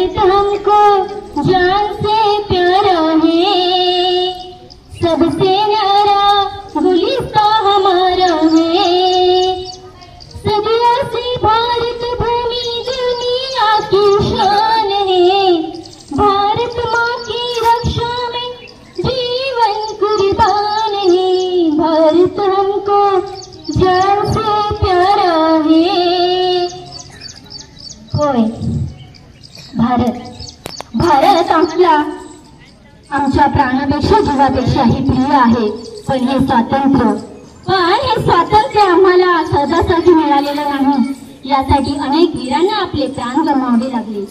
भारत हमको जान से प्यारा है, सबसे न्यारा गुलिस्तां हमारा है। सदियों से भारत भूमि दुनिया की शान है, भारत माँ की रक्षा में जीवन कुर्बान है। भारत हमको जान से प्यारा है। होय, भारत आपला आमच्या प्राणापेक्षा जीवापेक्षाही प्रिय आहे। पण हे स्वातंत्र्य आम्हाला सहजासहजी मिळालेलं नाही। यासाठी अनेक वीरांना आपले प्राण गमावावे लागले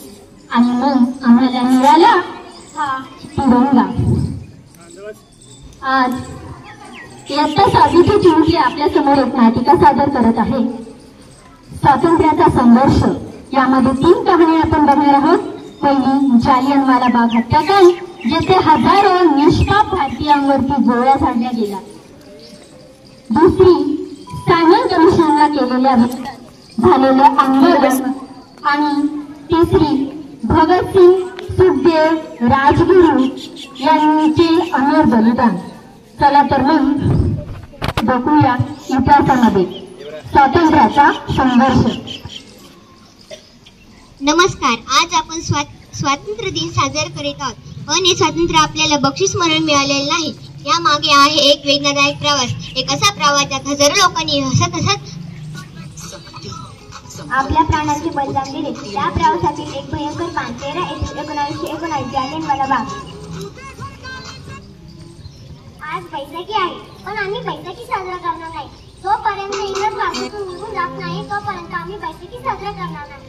आणि मग आम्हाला मिळाला हा तिरंगा। आज इयत्ता 7वी चिमुकली आपल्या समोर एक नाटिका सादर करत आहे। स्वातंत्र्याचा संघर्ष यामध्ये 3 कहाण्या आपण बघणार आहोत। पहिली जालियनवाला बाग हत्याकांड, जेथे हजारो निष्पाप भारतीयांवरती गोळ्या झाडल्या गेल्या। दुसरी सायमन कमिशनला केलेल्या झालेलं आंदोलन आणि तिसरी भगतसिंग, सुखदेव, राजगुरू यांचे अमर बलिदान। चला तर मग बघूया इतिहासामध्ये स्वातंत्र्याचा संघर्ष। नमस्कार, आज आपण स्वातंत्र्य दिन साजरा करीत आहोत। पण हे स्वातंत्र्य आपल्याला बक्षीस म्हणून मिळालेले नाही। या मागे आहे एक वेदनादायक प्रवास, एक असा प्रवास ज्यात हजारो लोकांनी हसत आपल्या प्राणांचे बलिदान दिले। त्या प्रवासातील एक भयंकर पान 13 एप्रिल 1919 जालियनवाला बाग। आज बैसाखी आहे, पण आम्ही बैसाखी साजरा करणार नाही। जोपर्यंत इंग्रज भारतातून निघून जात नाही तोपर्यंत आम्ही बैसाखी साजरा करणार नाही।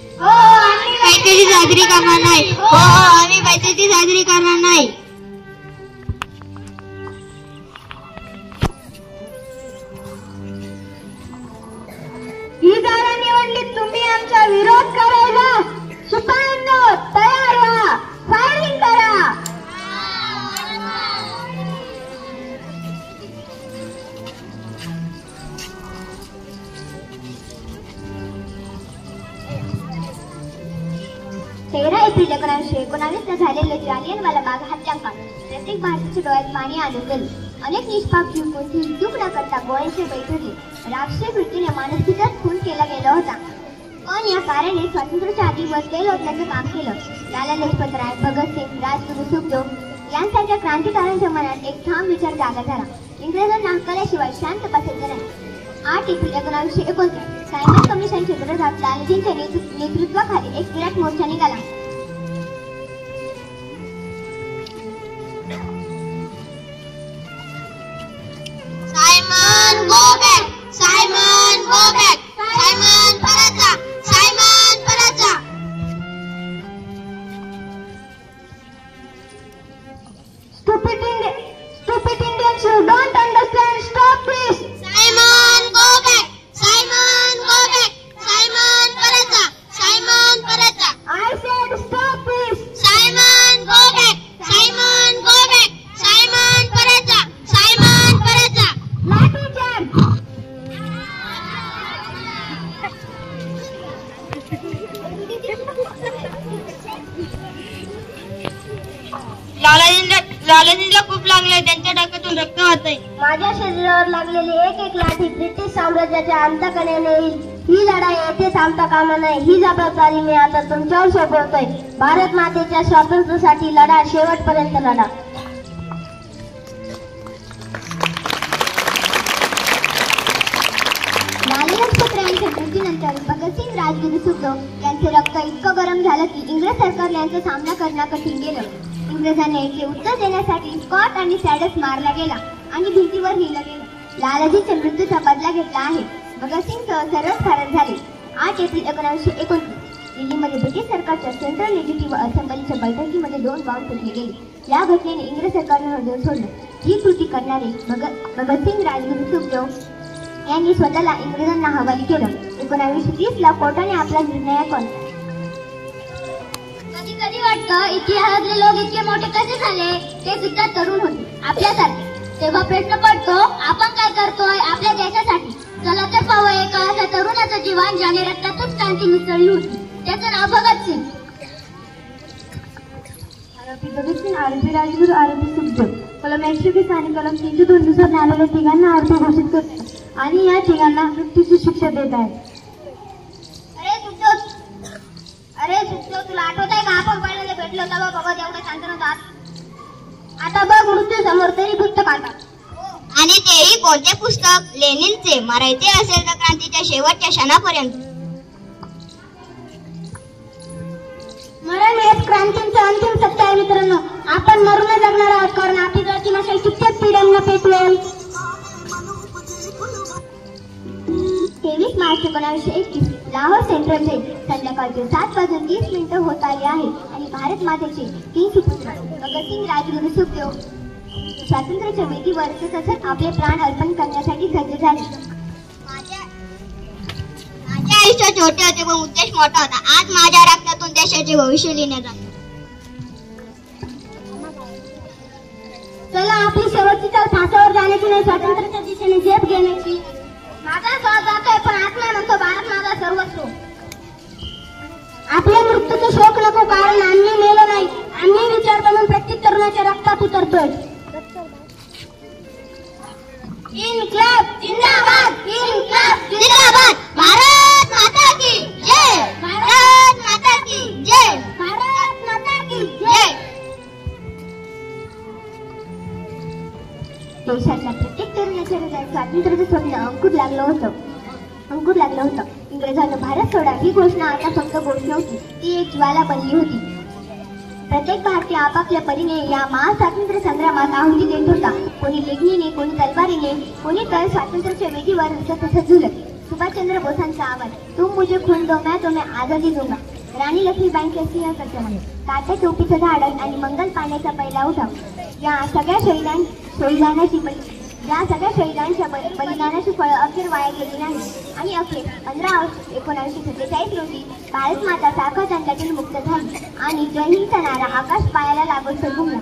बैसाखी साजरी करणार नाही। आम्ही बैसाखी साजरी करणार नाही। ही जागा निवडली तुम्ही आमचा विरोध करायला। शिपायांनो तयार व्हा, फायरिंग करा। एप्रिल 1919 झालेले जालियनवाला बाग हत्याकांड प्रत्येक भारतीच्या डोळ्यात पाणी आणून गेले। अनेक निष्पाप जीव कोणतीही चूक न करता गोळ्यांचे बळी ठरले। राक्षसी वृत्तीने मानसिकताच खून केला गेला होता। पण या कार्याने स्वातंत्र्याच्या आधीवर तेल ओतण्याचं काम केलं। लाला लजपत राय, भगतसिंग, राजगुरू, सुखदेव यांसारख्या क्रांतिकारकांच्या मनात एक ठाम विचार जागा झाला। इंग्रजांना हकलल्याशिवाय शांत बसायचं नाही। 8 एप्रिल 1929 सायमन कमिशनच्या विरोधात लालजींच्या नेतृत्वाखाली एक विराट मोर्चा निघाला। Simon go back, Simon go back, Simon परत जा, सायमन परत जा। Stupid Indians, you don't understand. Stop this. Simon go back, Simon go back, Simon परत जा, सायमन परत जा। I said stop this. Simon go back, Simon go back, Simon परत जा, सायमन परत जा। लाठी चार्ज. लालाजींना खूप लागले, त्यांच्या डोक्यातून रक्त वाहतंय। माझ्या शरीरावर लागलेली एक लाठी ब्रिटिश साम्राज्याच्या अंताकडे नेईल। ही लढाई येथे थांबता कामा नये। ही जबाबदारी मी आता तुमच्यावर सोपवतोय। भारत मातेच्या स्वातंत्र्यासाठी लढा, शेवटपर्यंत लढा। लाला लजपत रायांच्या मृत्यूनंतर भगतसिंग, राजगुरू, सुखदेव यांचे रक्त इतकं गरम झालं की इंग्रज सरकारला यांचा सामना करणं कठीण गेलं। इंग्रजांना याचे उत्तर देण्यासाठी स्कॉट आणि सॅडस मारला गेला आणि भिंतीवर लिहिलं गेलं, लालाजीच्या मृत्यूचा बदला घेतला आहे। भगतसिंग सर्वच फरार झाले। 8 एप्रिल 1929 दिल्लीमध्ये ब्रिटिश सरकारच्या सेंट्रल लेजिस्लेटिव्ह असेंब्लीच्या बैठकीमध्ये 2 बॉम्ब फुटले गेले। या घटनेने इंग्रज सरकारने हृदय सोडलं। ही कृती करणारे भगतसिंग, राजगुरू, सुखदेव यांनी स्वतःला इंग्रजांना हवाली केलं। 1930 ला कोर्टाने आपला निर्णय ऐकवला। कधी कधी वाटतं इतिहासातले लोक इतके मोठे कसे झाले? ते सुद्धा तरुण होते आपल्यासारखे। तेव्हा प्रश्न पडतो, आपण काय करतोय आपल्या देशासाठी? चला तर पाहूया एका अशा तरुणाचं जीवन ज्याने रक्तातच क्रांती मिसळली होती। त्याचं नाव भगतसिंग। भगतसिंग आरोपी राजगुरू आरोपी सुखदेव कलम 120 आणि कलम 302 नुसार न्यायालय तिघांना आरोपी घोषित करते आणि या तिघांना मृत्यूची शिक्षा देत आहे. अरे सुखदेव, तुला आठवत आहे का आपण पहिल्यांदा भेटलो तेव्हा बाबा एवढं शांत नव्हतात. आता बघ मृत्यू समोर तरी पुस्तक हातात. आणि तेही कोणते पुस्तक? लेनिनचे. मरायचे असेल तर क्रांतीच्या शेवटच्या क्षणापर्यंत. मरण हेच क्रांतीचं अंतिम सत्य आहे मित्रांनो. आपण मरून जगणार आहोत कारण आपली जाती मशाल कित्येक पिढ्यांना पेटवेल. 23 मार्च 1921 लाहोर सेंट्रल जेल. संध्याकाळचे 7:30 होत आले आहे आणि भारत मातेचे 3 सुपुत्र भगतसिंग राजगुरू सुखदेव स्वातंत्र्याच्या वेदीवर सतत आपले प्राण अर्पण करण्यासाठी सज्ज झाले. माझे आयुष्य छोटे होते पण उद्देश मोठा होता. आज माझ्या रक्तातून देशाचे भविष्य लिहिण्यात आले. चला आपली शेवटची चाल फासावर जाण्याची नाही, स्वातंत्र्याच्या दिशेने झेप घेण्याची. माझा श्वास जातोय पण आत्मा म्हणतो भारत माझा सर्वस्व. आपल्या मृत्यूचा शोक नको कारण आम्ही मेलो नाही. आम्ही विचार बनून प्रत्येक तरुणाच्या रक्तात उतरतोय. इन्क्लाब जिंदाबाद, इन्क्लाब जिंदाबाद. भारत माता की जय. भारत माता की जय. भारत माता की जय. देशाच्या प्रत्येक तरुणाच्या हृदयात स्वातंत्र्याचं स्वप्न अंकुर लागलं होतं. इंग्रजांना भारत सोडा ही घोषणा आता फक्त घोषणा नव्हती, ती एक ज्वाला बनली होती. प्रत्येक भारतीय आपापल्या परीने या महास्वातंत्र्य संग्रामात आहुती देत होता. कोणी लेखणीने, कोणी तलवारीने, कोणी तर स्वातंत्र्याच्या वेदीवर तसं झुलत. सुभाषचंद्र बोसांचा आवाज, तुम मुझे खून दो मैं तुम्हें आजादी दूंगा. राणी लक्ष्मीबाईंचे सिंहासनाचे म्हणे, काट्या टोपीचं धाडस आणि मंगल पाण्याचा पहिला उठाव. या सगळ्या शहीदांच्या बलिदानाची फळं अखेर वाया गेली नाही. आणि अखेर 15 ऑगस्ट 1947 रोजी भारत माता साखर दंडातून मुक्त झाली आणि जय हिंदचा नारा आकाश पायाला लागून सरगुमला.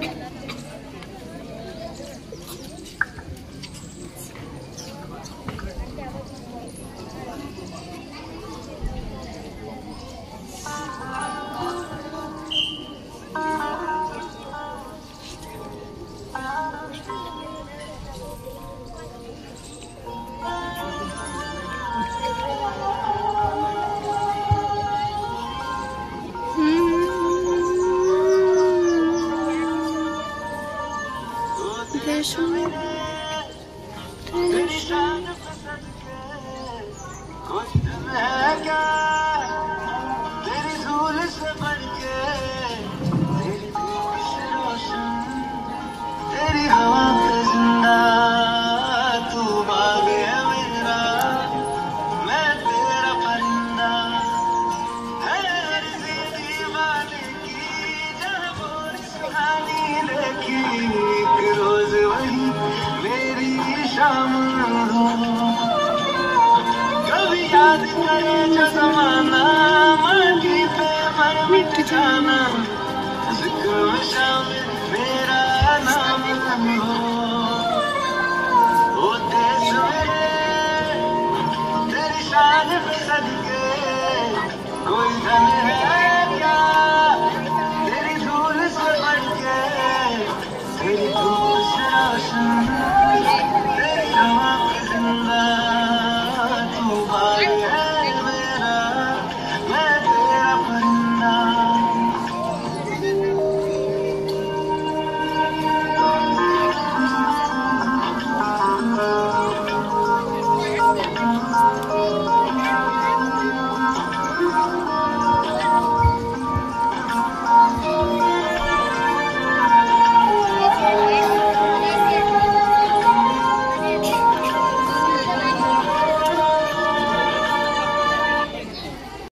कभी याद करे जो जमाना माटी पे मर मिट जाना, जिक्र में शामिल मेरा नाम हो देश मेरे, तेरी शान पे